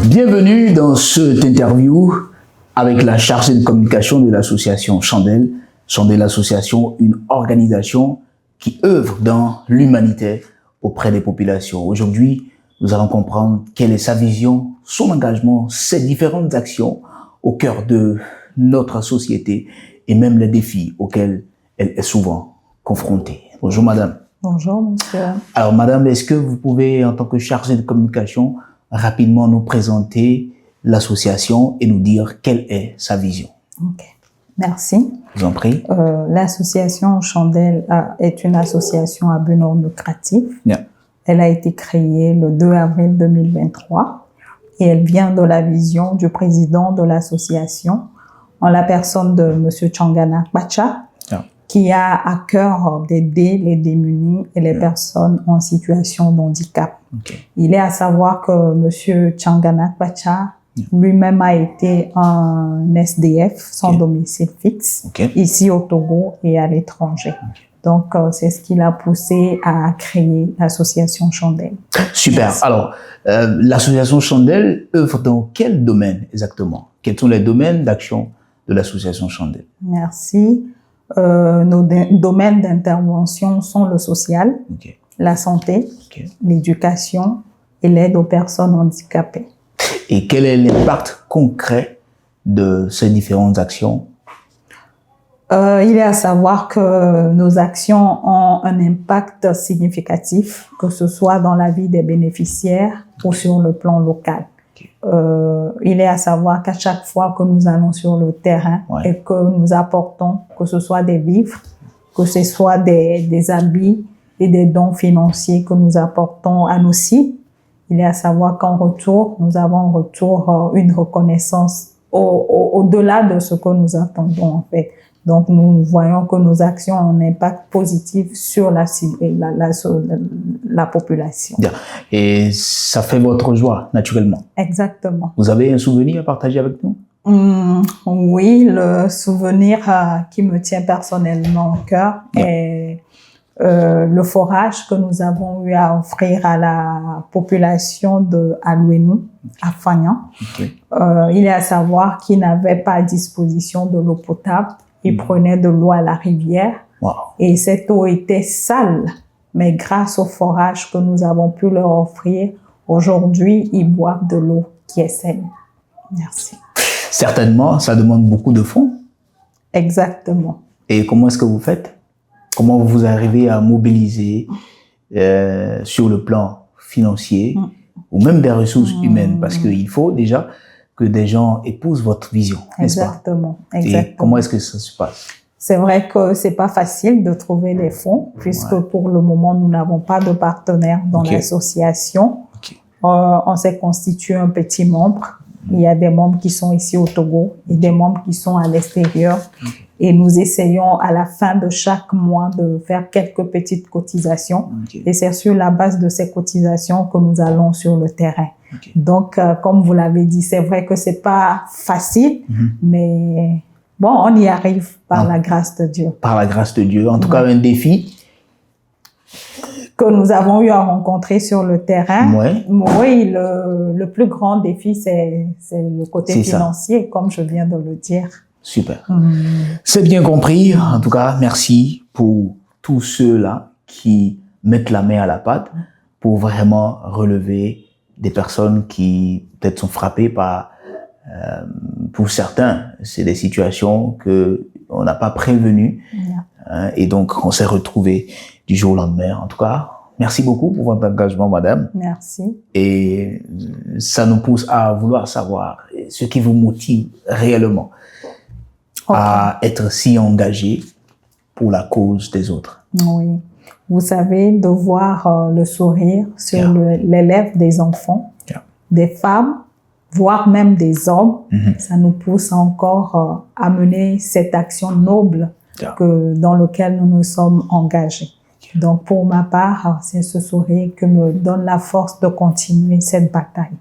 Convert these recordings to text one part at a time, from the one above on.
Bienvenue dans cette interview avec la chargée de communication de l'association Chandelle. Chandelle Association, une organisation qui œuvre dans l'humanité auprès des populations. Aujourd'hui, nous allons comprendre quelle est sa vision, son engagement, ses différentes actions au cœur de notre société et même les défis auxquels elle est souvent confrontée. Bonjour madame. Bonjour monsieur. Alors madame, est-ce que vous pouvez, en tant que chargée de communication, rapidement nous présenter l'association et nous dire quelle est sa vision? Ok, merci. Je vous en prie. L'association Chandelle est une association à but non lucratif. Bien. Elle a été créée le 2 avril 2023 et elle vient de la vision du président de l'association en la personne de monsieur Tchangana Kwacha, qui a à cœur d'aider les démunis et les personnes en situation de handicap. Okay. Il est à savoir que monsieur Tchangana Kwacha lui-même a été un SDF sans domicile fixe, ici au Togo et à l'étranger. Donc, c'est ce qui l'a poussé à créer l'association Chandelle. Super. Merci. Alors, l'association Chandelle œuvre dans quel domaine exactement? Quels sont les domaines d'action de l'association Chandelle? Merci. Nos domaines d'intervention sont le social, la santé, l'éducation et l'aide aux personnes handicapées. Et quel est l'impact concret de ces différentes actions? Il est à savoir que nos actions ont un impact significatif, que ce soit dans la vie des bénéficiaires ou sur le plan local. Il est à savoir qu'à chaque fois que nous allons sur le terrain et que nous apportons, que ce soit des vivres, que ce soit des habits et des dons financiers que nous apportons à nos sites, il est à savoir qu'en retour, nous avons en retour une reconnaissance au-delà de ce que nous attendons en fait. Donc, nous voyons que nos actions ont un impact positif sur la population. Bien. Et ça fait votre joie, naturellement. Exactement. Vous avez un souvenir à partager avec nous? Oui, le souvenir qui me tient personnellement au cœur est le forage que nous avons eu à offrir à la population de Alouenou, à Fagnan. Il est à savoir qu'ils n'avaient pas à disposition de l'eau potable. Ils prenaient de l'eau à la rivière et cette eau était sale. Mais grâce au forage que nous avons pu leur offrir, aujourd'hui, ils boivent de l'eau qui est saine. Merci. Certainement, ça demande beaucoup de fonds. Exactement. Et comment est-ce que vous faites? Comment vous arrivez à mobiliser sur le plan financier ou même des ressources humaines? Parce qu'il faut déjà que des gens épousent votre vision, n'est-ce pas? Exactement. Et comment est-ce que ça se passe? C'est vrai que c'est pas facile de trouver des fonds, puisque pour le moment, nous n'avons pas de partenaires dans l'association. On s'est constitué un petit membre. Il y a des membres qui sont ici au Togo et des membres qui sont à l'extérieur. Et nous essayons à la fin de chaque mois de faire quelques petites cotisations. Et c'est sur la base de ces cotisations que nous allons sur le terrain. Donc, comme vous l'avez dit, c'est vrai que c'est pas facile, mais bon, on y arrive par la grâce de Dieu. Par la grâce de Dieu. En tout cas, un défi que nous avons eu à rencontrer sur le terrain. Oui, le plus grand défi, c'est le côté financier, comme je viens de le dire. Super. C'est bien compris. En tout cas, merci pour tous ceux-là qui mettent la main à la pâte pour vraiment relever des personnes qui peut-être sont frappées par, pour certains, c'est des situations que on n'a pas prévenues. Et donc, on s'est retrouvés du jour au lendemain. En tout cas, merci beaucoup pour votre engagement, madame. Merci. Et ça nous pousse à vouloir savoir ce qui vous motive réellement à être si engagé pour la cause des autres. Oui. Vous savez, de voir le sourire sur les lèvres des enfants, des femmes, voire même des hommes, ça nous pousse encore à mener cette action noble dans laquelle nous nous sommes engagés. Donc, pour ma part, c'est ce sourire qui me donne la force de continuer cette bataille.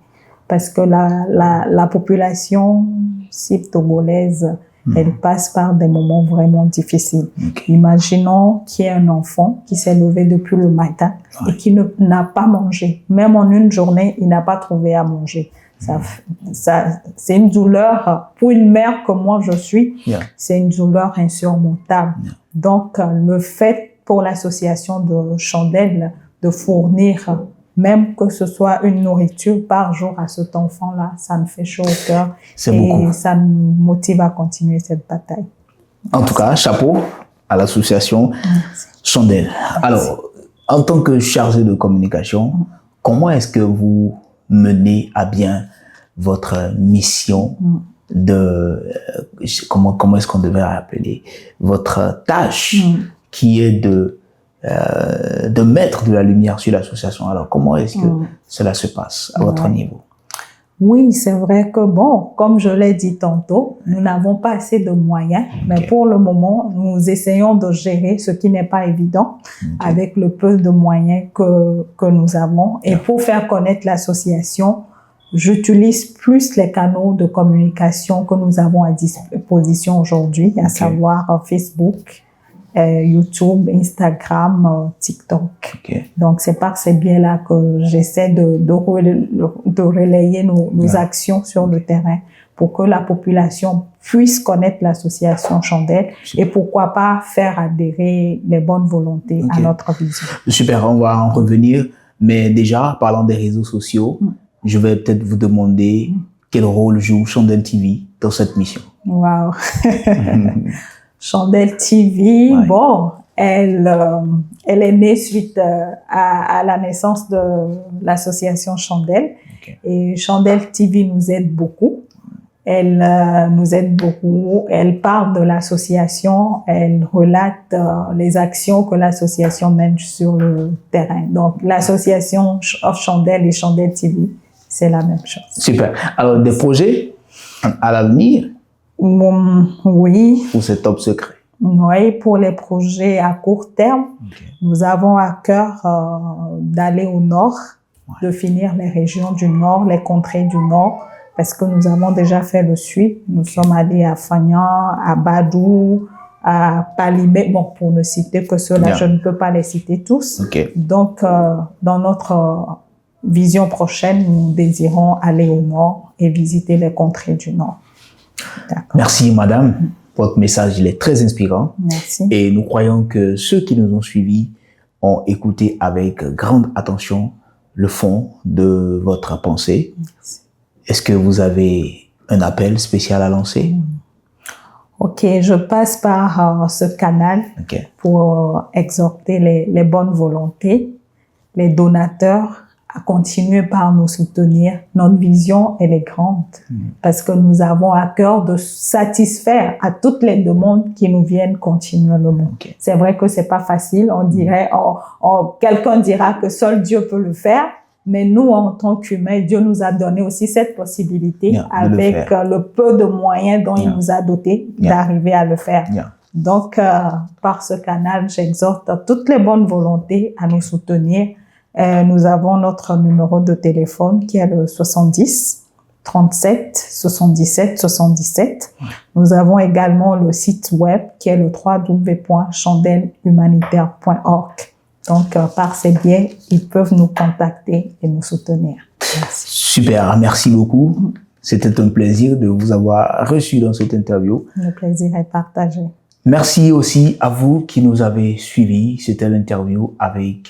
parce que la population cible togolaise, elle passe par des moments vraiment difficiles. Imaginons qu'il y ait un enfant qui s'est levé depuis le matin et qui n'a pas mangé. Même en une journée, il n'a pas trouvé à manger. C'est une douleur, pour une mère comme moi je suis, c'est une douleur insurmontable. Donc, le fait pour l'association de Chandelle de fournir, même que ce soit une nourriture par jour à cet enfant-là, ça me fait chaud au cœur et ça me motive à continuer cette bataille. En tout cas, chapeau à l'association Chandelle. Alors, en tant que chargé de communication, comment est-ce que vous menez à bien votre mission comment est-ce qu'on devrait appeler votre tâche qui est de mettre de la lumière sur l'association. Alors, comment est-ce que cela se passe à votre niveau? Oui, c'est vrai que bon, comme je l'ai dit tantôt, nous n'avons pas assez de moyens, mais pour le moment, nous essayons de gérer ce qui n'est pas évident avec le peu de moyens que nous avons. Et pour faire connaître l'association, j'utilise plus les canaux de communication que nous avons à disposition aujourd'hui, à savoir Facebook, YouTube, Instagram, TikTok. Donc, c'est par ces biais-là que j'essaie de relayer nos actions sur le terrain pour que la population puisse connaître l'association Chandelle et pourquoi pas faire adhérer les bonnes volontés à notre vision. Super, on va en revenir. Mais déjà, parlant des réseaux sociaux, je vais peut-être vous demander quel rôle joue Chandelle TV dans cette mission. Wow. Chandelle TV, bon, elle est née suite à la naissance de l'association Chandelle. Et Chandelle TV nous aide beaucoup. Elle nous aide beaucoup. Elle parle de l'association. Elle relate les actions que l'association mène sur le terrain. Donc, l'association of Chandelle et Chandelle TV, c'est la même chose. Super. Alors, des projets à l'avenir? Oui. Ou c'est top secret? Oui, pour les projets à court terme, nous avons à cœur d'aller au nord, de finir les régions du nord, les contrées du nord, parce que nous avons déjà fait le suivi. Nous sommes allés à Fagnan, à Badou, à Palimé, bon, pour ne citer que ceux-là, je ne peux pas les citer tous. Donc, dans notre vision prochaine, nous désirons aller au nord et visiter les contrées du nord. Merci, madame. Votre message, il est très inspirant. Merci. Et nous croyons que ceux qui nous ont suivis ont écouté avec grande attention le fond de votre pensée. Merci. Est-ce que vous avez un appel spécial à lancer? Ok, je passe par ce canal pour exhorter les bonnes volontés, les donateurs, à continuer par nous soutenir. Notre vision, elle est grande parce que nous avons à cœur de satisfaire à toutes les demandes qui nous viennent continuellement. C'est vrai que c'est pas facile. On dirait, quelqu'un dira que seul Dieu peut le faire, mais nous, en tant qu'humains, Dieu nous a donné aussi cette possibilité avec le peu de moyens dont il nous a dotés d'arriver à le faire. Donc, par ce canal, j'exhorte toutes les bonnes volontés à nous soutenir. Nous avons notre numéro de téléphone qui est le 70 37 77 77. Nous avons également le site web qui est le www.chandelhumanitaire.org. Donc, par ces biais, ils peuvent nous contacter et nous soutenir. Merci. Super, merci beaucoup. C'était un plaisir de vous avoir reçu dans cette interview. Le plaisir est partagé. Merci aussi à vous qui nous avez suivis. C'était l'interview avec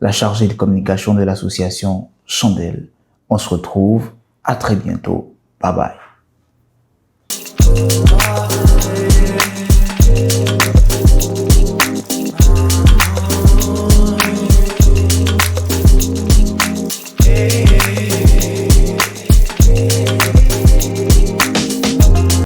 la chargée de communication de l'association Chandelle. On se retrouve à très bientôt. Bye bye.